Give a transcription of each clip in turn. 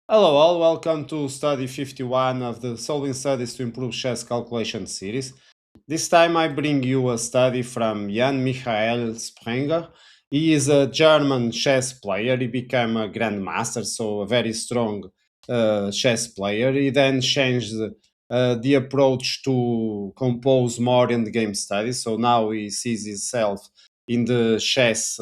Hello all, welcome to study 51 of the Solving Studies to Improve Chess Calculation series. This time I bring you a study from Jan Michael Sprenger. He is a German chess player. He became a grandmaster, so a very strong chess player. He then changed the approach to compose more in the game studies. So now he sees himself in the chess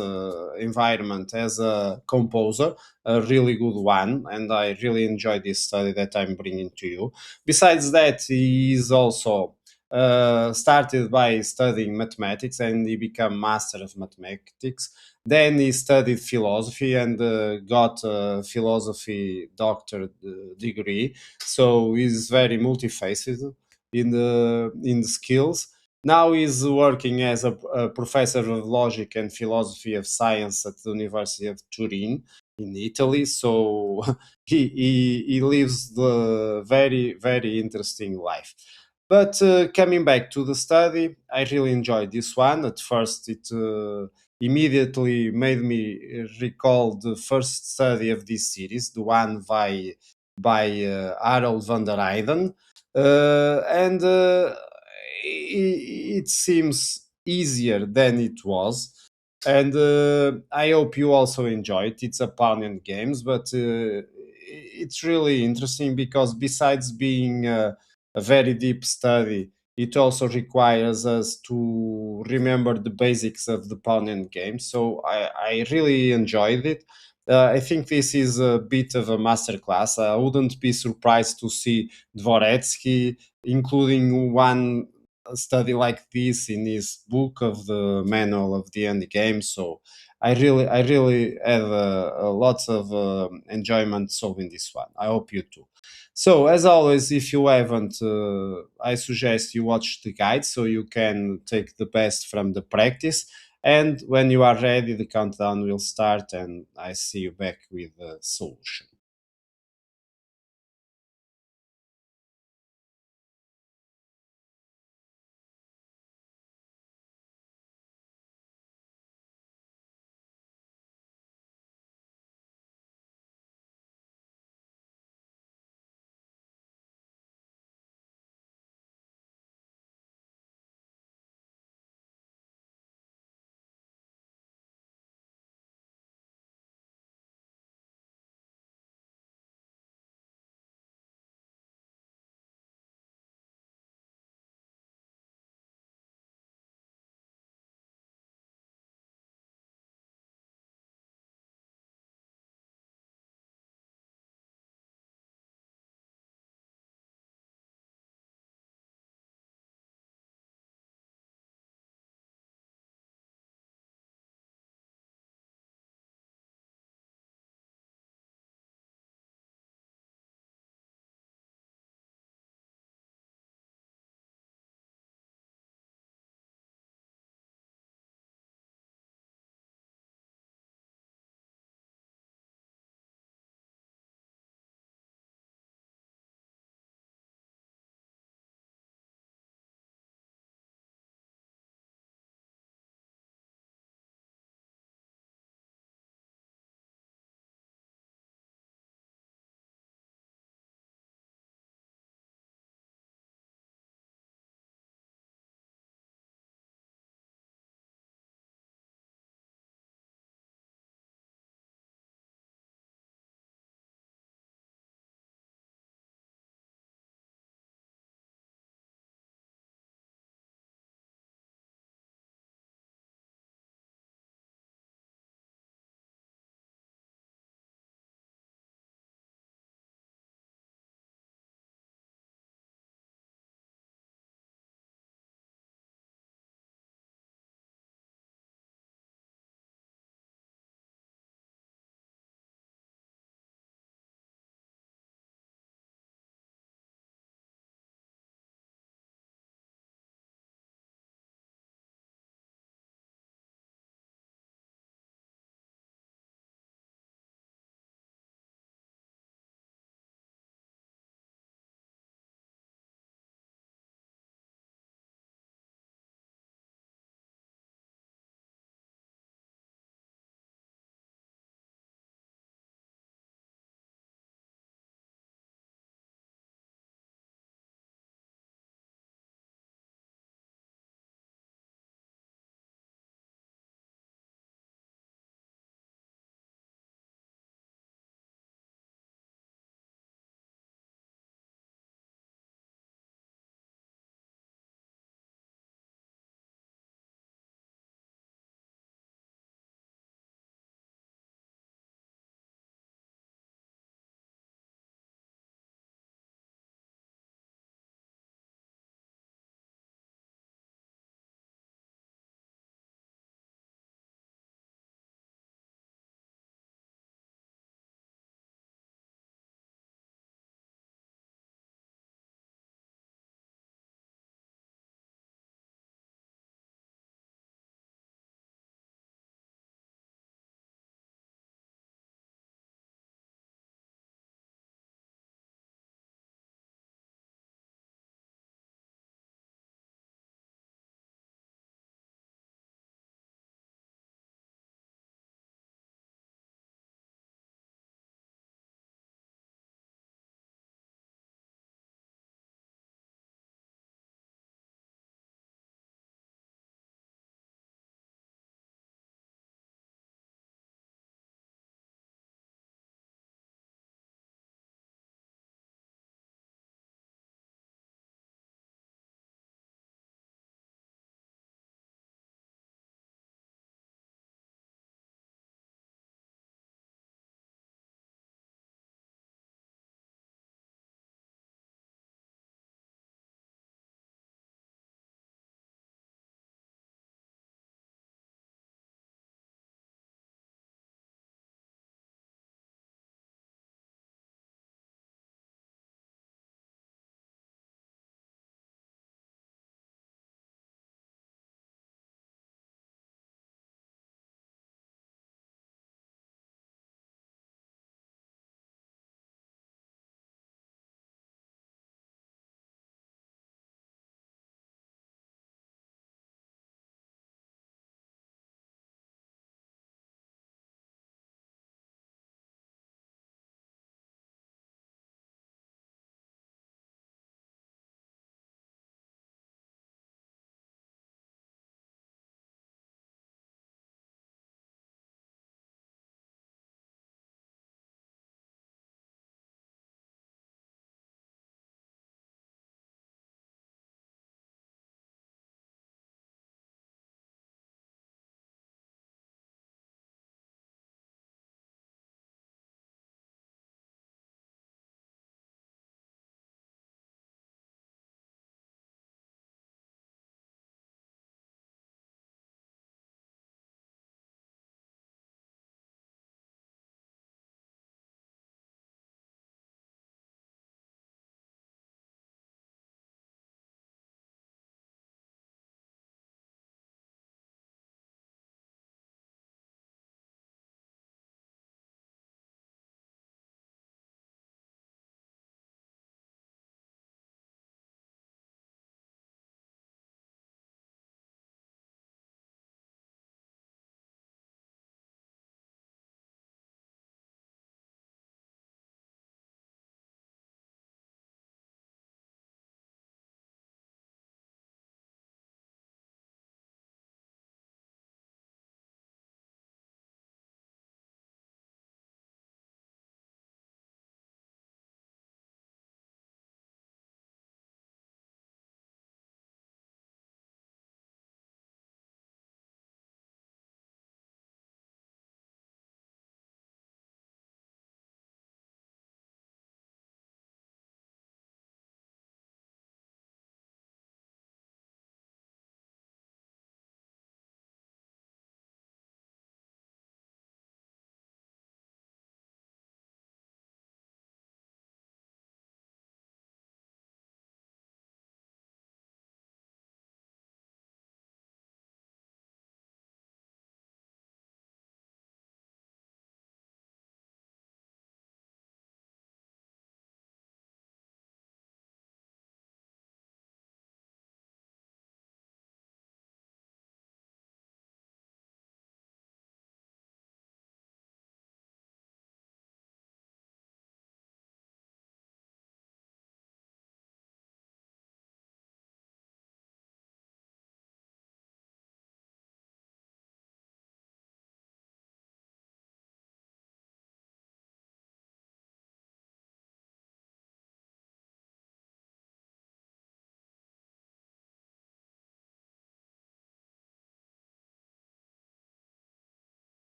environment as a composer, a really good one, and I really enjoy this study that I'm bringing to you. Besides that, he is also started by studying mathematics and he became master of mathematics. Then he studied philosophy and got a philosophy doctor degree. So he's very multifaceted in the skills. Now he's working as a professor of logic and philosophy of science at the University of Turin in Italy. So he lives the very interesting life. But coming back to the study, I really enjoyed this one. At first, it immediately made me recall the first study of this series, the one by Harold van der Eyden, and it seems easier than it was. And I hope you also enjoy it. It's opponent games, but it's really interesting because besides being a very deep study, it also requires us to remember the basics of the opponent game. So I really enjoyed it. I think this is a bit of a masterclass. I wouldn't be surprised to see Dvoretsky including one study like this in his book of the manual of the end game. So I really had a lots of enjoyment solving this one. I hope you too. So as always, if you haven't, I suggest you watch the guide so you can take the best from the practice. And when you are ready, the countdown will start, and I see you back with the solution.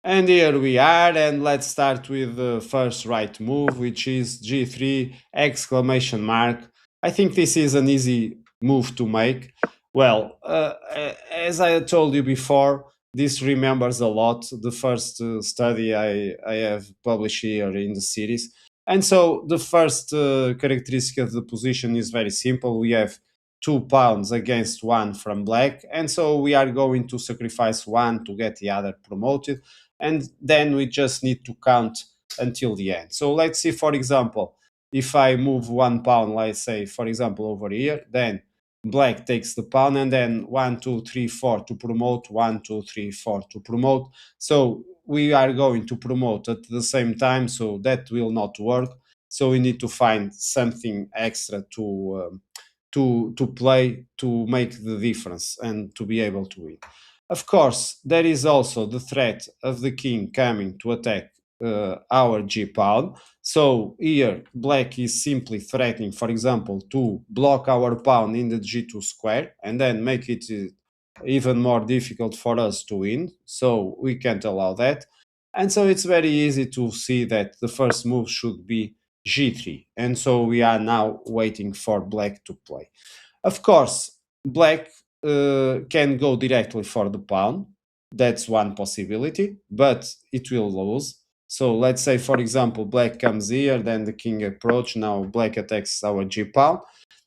And here we are, and let's start with the first right move, which is G3 exclamation mark. I think this is an easy move to make. Well, as I told you before, this remembers a lot the first study I have published here in the series. And so the first characteristic of the position is very simple. We have 2 pawns against one from black, and so we are going to sacrifice one to get the other promoted, and then we just need to count until the end. So let's see, for example, if I move 1 pawn, let's say, for example, over here, then black takes the pawn, and then 1, 2, 3, 4 to promote, 1, 2, 3, 4 to promote. So we are going to promote at the same time, so that will not work. So we need to find something extra to play to make the difference and to be able to win. Of course, there is also the threat of the king coming to attack our g pawn. So here, black is simply threatening, for example, to block our pawn in the g2 square and then make it even more difficult for us to win. So we can't allow that. And so it's very easy to see that the first move should be g3. And so we are now waiting for black to play. Of course, black can go directly for the pawn. That's one possibility, but it will lose. So let's say, for example, black comes here, then the king approach. Now black attacks our g pawn.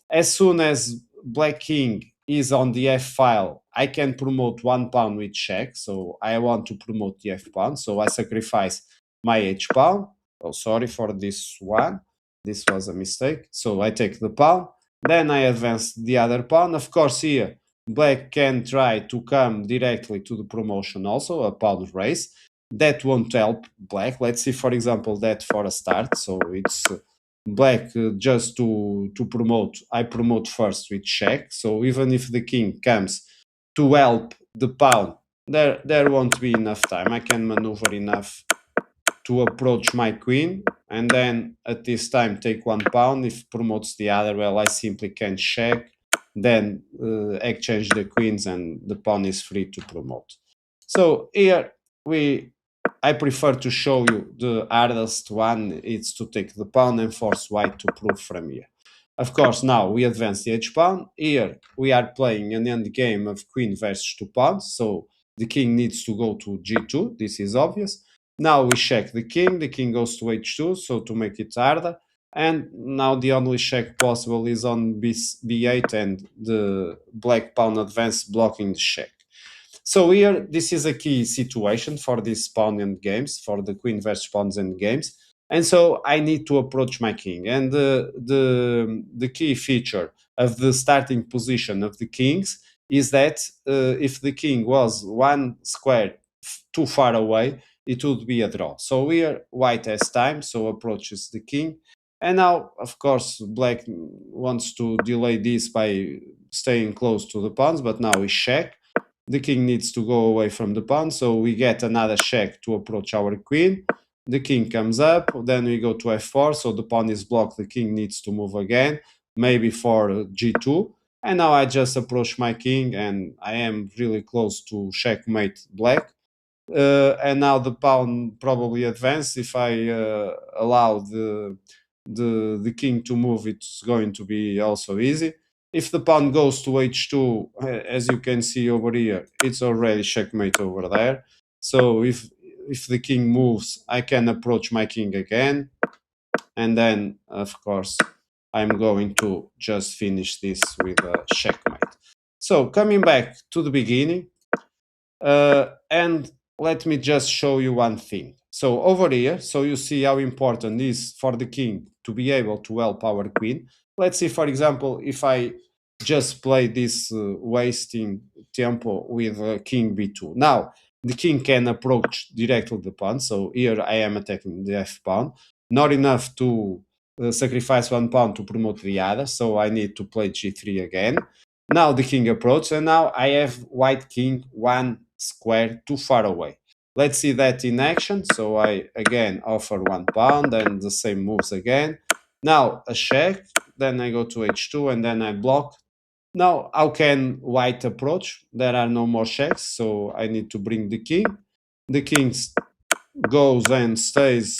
As soon as black king is on the f file, I can promote 1 pawn with check. So I want to promote the f pawn. So I sacrifice my h pawn. Oh, sorry for this one. This was a mistake. So I take the pawn. Then I advance the other pawn. Of course, here black can try to come directly to the promotion also, a pawn race. That won't help black. Let's see, for example, that for a start. So it's black just to promote. I promote first with check. So even if the king comes to help the pawn, there won't be enough time. I can maneuver enough to approach my queen, and then at this time take 1 pawn. If promotes the other, well, I simply can check, then exchange the queens, and the pawn is free to promote. So here we I prefer to show you the hardest one. It's to take the pawn and force white to prove from here. Of course, now we advance the h pawn. Here we are playing an end game of queen versus 2 pawns, so the king needs to go to g2. This is obvious. Now we check the king goes to h2, so to make it harder. And now the only check possible is on b8 and the black pawn advance blocking the check. So here, this is a key situation for these pawn end games, for the queen versus pawns end games. And so I need to approach my king. And the key feature of the starting position of the kings is that if the king was 1 square too far away, it would be a draw. So here, white has time, so approaches the king. And now, of course, black wants to delay this by staying close to the pawns, but now we check. The king needs to go away from the pawn, so we get another check to approach our queen. The king comes up, then we go to f4, so the pawn is blocked, the king needs to move again, maybe for g2. And now I just approach my king, and I am really close to checkmate black. And now the pawn probably advance. If I allow the king to move, it's going to be also easy. If the pawn goes to h2, as you can see over here, it's already checkmate over there. So if the king moves, I can approach my king again. And then, of course, I'm going to just finish this with a checkmate. So coming back to the beginning, and let me just show you one thing. So over here, so you see how important it is for the king to be able to help our queen. Let's see, for example, if I just play this wasting tempo with king b2. Now, the king can approach directly the pawn. So here I am attacking the f pawn. Not enough to sacrifice 1 pawn to promote the other. So I need to play g3 again. Now the king approaches, and now I have white king 1 square too far away. Let's see that in action. So I again offer 1 pawn, then the same moves again. Now a check, then I go to h2, and then I block. Now how can white approach? There are no more checks, so I need to bring the king. The king goes and stays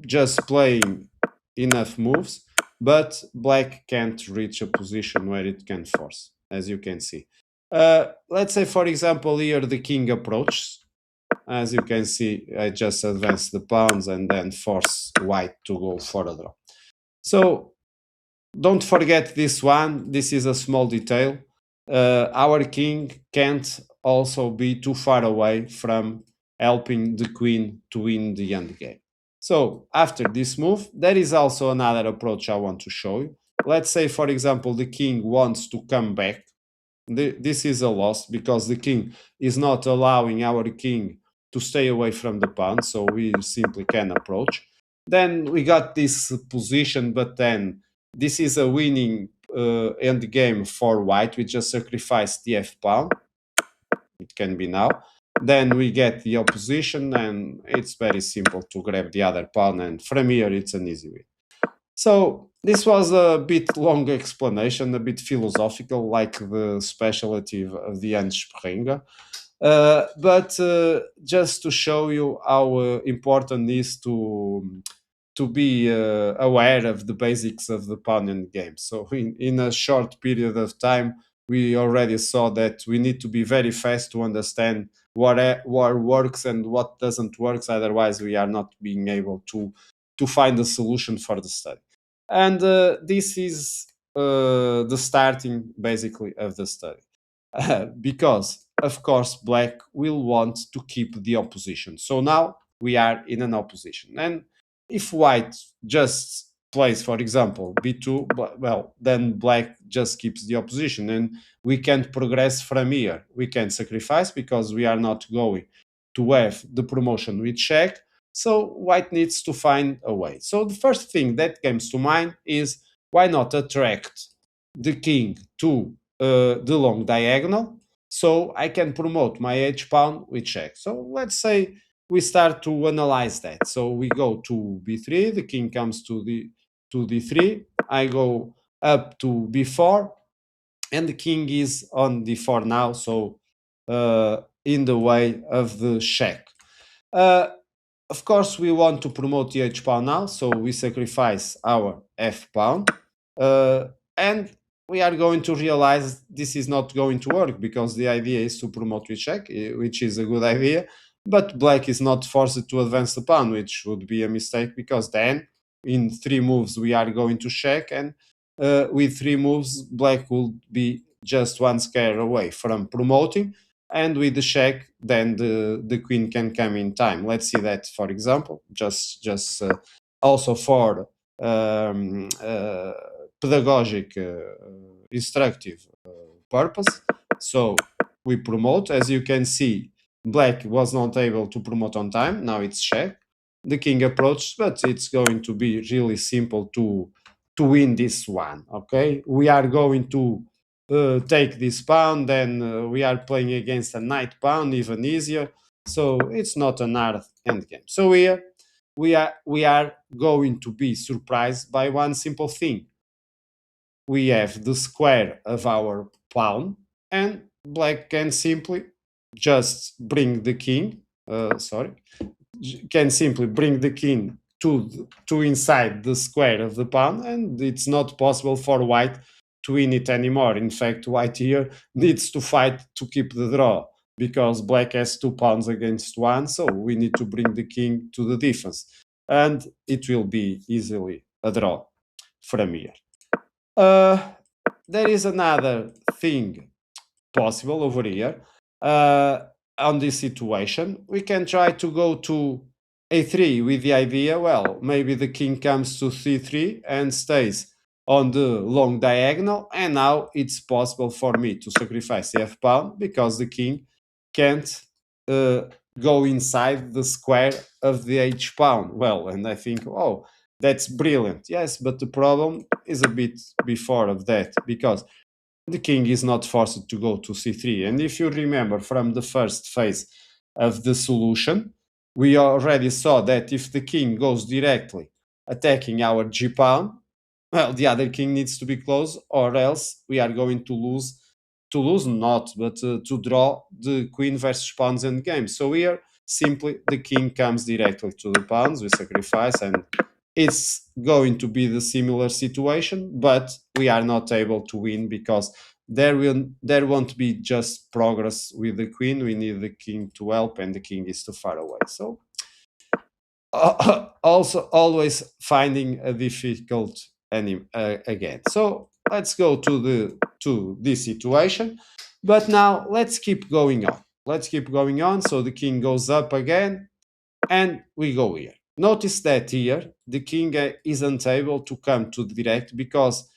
just playing enough moves, but black can't reach a position where it can force, as you can see. Let's say, for example, here the king approaches. As you can see, I just advance the pawns and then force white to go for a draw. So don't forget this one. This is a small detail. Our king can't also be too far away from helping the queen to win the endgame. So after this move, there is also another approach I want to show you. Let's say, for example, the king wants to come back. This is a loss because the king is not allowing our king to stay away from the pawn, so we simply can approach. Then we got this position, but then this is a winning end game for white. We just sacrifice the f pawn. It can be now. Then we get the opposition, and it's very simple to grab the other pawn, and from here it's an easy win. So this was a bit long explanation, a bit philosophical, like the specialty of the Sprenger. But just to show you how important it is to be aware of the basics of the pawn game. So in a short period of time, we already saw that we need to be very fast to understand what works and what doesn't work. Otherwise, we are not being able to find a solution for the study. And this is the starting basically of the study. Because of course black will want to keep the opposition. So now we are in an opposition, and if white just plays, for example, b2, well, then black just keeps the opposition, and we can't progress from here. We can sacrifice because we are not going to have the promotion with check. So white needs to find a way. So the first thing that comes to mind is, why not attract the king to the long diagonal, so I can promote my h pawn with check. So let's say we start to analyze that. So we go to b3, the king comes to d3, I go up to b4, and the king is on d4 now, so in the way of the check. Uh, of course, we want to promote the h pawn now, so we sacrifice our f pawn, and we are going to realize this is not going to work because the idea is to promote with check, which is a good idea, but black is not forced to advance the pawn, which would be a mistake, because then in 3 moves we are going to check, and with 3 moves black will be just 1 square away from promoting, and with the check then the queen can come in time. Let's see that, for example, just also for pedagogic instructive purpose. So we promote. As you can see, black was not able to promote on time. Now it's check. The king approached, but it's going to be really simple to win this one. Okay, we are going to take this pawn, then we are playing against a knight pawn, even easier. So it's not an hard endgame. So here we are going to be surprised by one simple thing. We have the square of our pawn, and black can simply just bring the king. Sorry, can simply bring the king to inside the square of the pawn, and it's not possible for white to win it anymore. In fact, white here needs to fight to keep the draw because black has 2 pawns against 1, so we need to bring the king to the defense, and it will be easily a draw from here. Uh, there is another thing possible over here. On this situation, we can try to go to a3 with the idea, well, maybe the king comes to c3 and stays on the long diagonal, and now it's possible for me to sacrifice the f pawn because the king can't uh, go inside the square of the h pawn. Well, and I think, oh, that's brilliant. Yes, but the problem is a bit before of that, because the king is not forced to go to c3. And if you remember from the first phase of the solution, we already saw that if the king goes directly attacking our g pawn, well, the other king needs to be close, or else we are going to lose not, but to draw the queen versus pawns end game. So here simply the king comes directly to the pawns, we sacrifice, and it's going to be the similar situation, but we are not able to win because there won't be just progress with the queen. We need the king to help, and the king is too far away. So also always finding a difficult again. So let's go to this situation, but now let's keep going on. Let's keep going on. So the king goes up again, and we go here. Notice that here the king isn't able to come to the direct because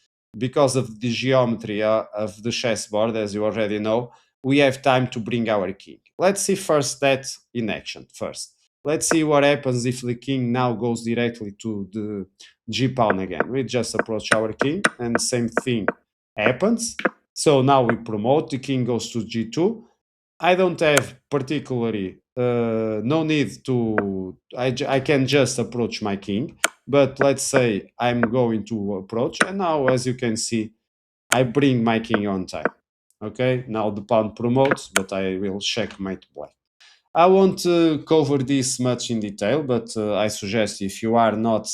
of the geometry of the chessboard, as you already know. We have time to bring our king. Let's see first that in action first. Let's see what happens if the king now goes directly to the g pawn again. We just approach our king, and same thing happens. So now we promote, the king goes to g2. I don't have particularly no need to. I can just approach my king, but let's say I'm going to approach, and now as you can see, I bring my king on time. Okay, now the pawn promotes, but I will checkmate black. I won't cover this much in detail, but I suggest if you are not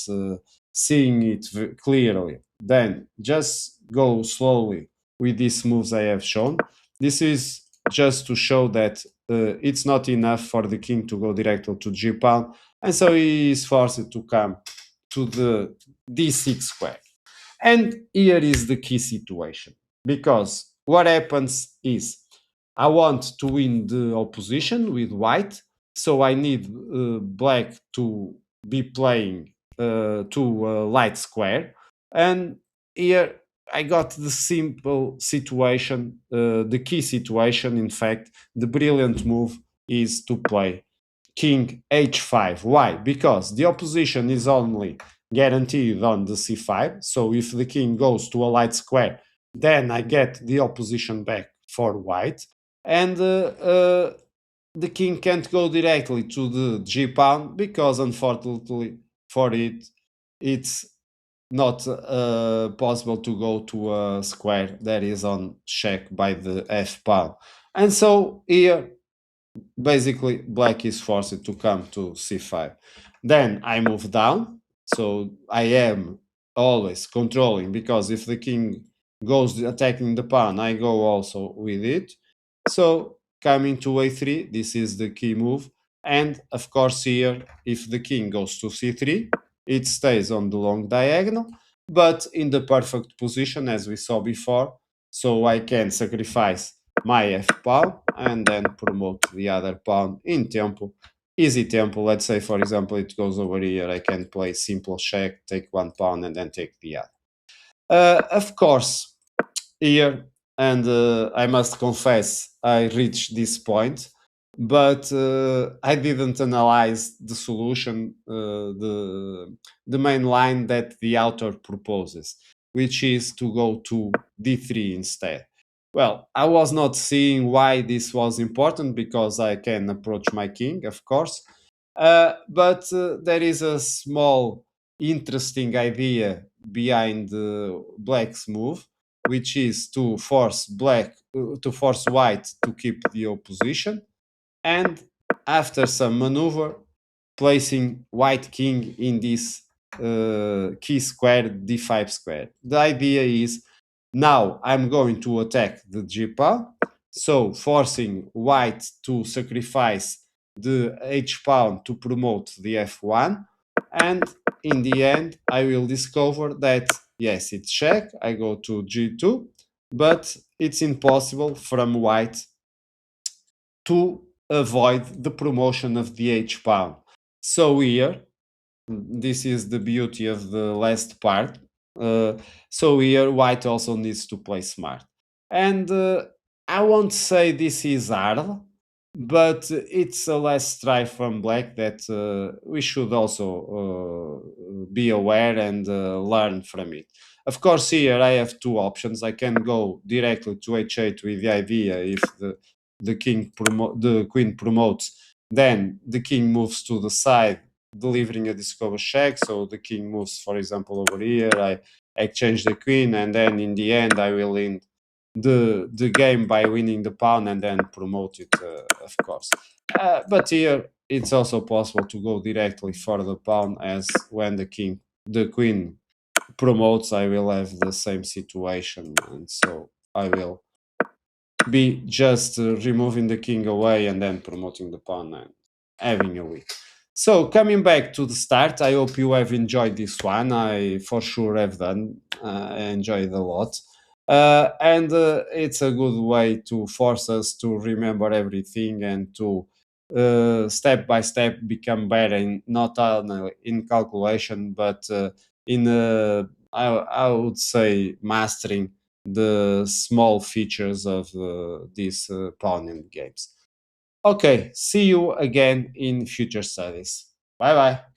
seeing it clearly, then just go slowly with these moves I have shown. This is just to show that it's not enough for the king to go directly to g pawn, and so he is forced to come to the d6 square. And here is the key situation, because what happens is I want to win the opposition with white, so I need black to be playing to light square. And here I got the simple situation, the key situation. In fact, the brilliant move is to play king h5. Why? Because the opposition is only guaranteed on the c5. So if the king goes to a light square, then I get the opposition back for white. And the king can't go directly to the g pawn because unfortunately for it, it's not possible to go to a square that is on check by the f pawn. And so here basically black is forced to come to c5. Then I move down, so I am always controlling, because if the king goes attacking the pawn, I go also with it. So coming to a3, this is the key move. And of course here, if the king goes to c3, it stays on the long diagonal, but in the perfect position as we saw before. So I can sacrifice my f pawn and then promote the other pawn in tempo, easy tempo. Let's say, for example, it goes over here. I can play simple check, take one pawn, and then take the other. Of course, here, and I must confess, I reached this point, but I didn't analyze the solution, the main line that the author proposes, which is to go to d3 instead. Well, I was not seeing why this was important, because I can approach my king, of course, but there is a small interesting idea behind black's move, which is to force white to keep the opposition, and after some maneuver, placing white king in this key square, d5 square. The idea is now I'm going to attack the g pawn, so forcing white to sacrifice the h pawn to promote the f1, and in the end I will discover that yes, it's check, I go to g2, but it's impossible from white to avoid the promotion of the h pawn. So here, this is the beauty of the last part. So here, white also needs to play smart. And I won't say this is hard, but it's a last try from black that we should also be aware and learn from it. Of course, here I have two options. I can go directly to h8 with the idea if the queen promotes, then the king moves to the side, delivering a discover check. So the king moves, for example, over here. I exchange the queen, and then in the end, I will end the game by winning the pawn and then promote it, of course. But here, it's also possible to go directly for the pawn, as when the queen promotes, I will have the same situation, and so I will be just removing the king away and then promoting the pawn and having a win. So coming back to the start, I hope you have enjoyed this one. I for sure have done. I enjoyed a lot. And it's a good way to force us to remember everything and to step by step become better in not only in calculation but in I would say mastering the small features of these pawn and games. Okay, see you again in future studies. Bye bye.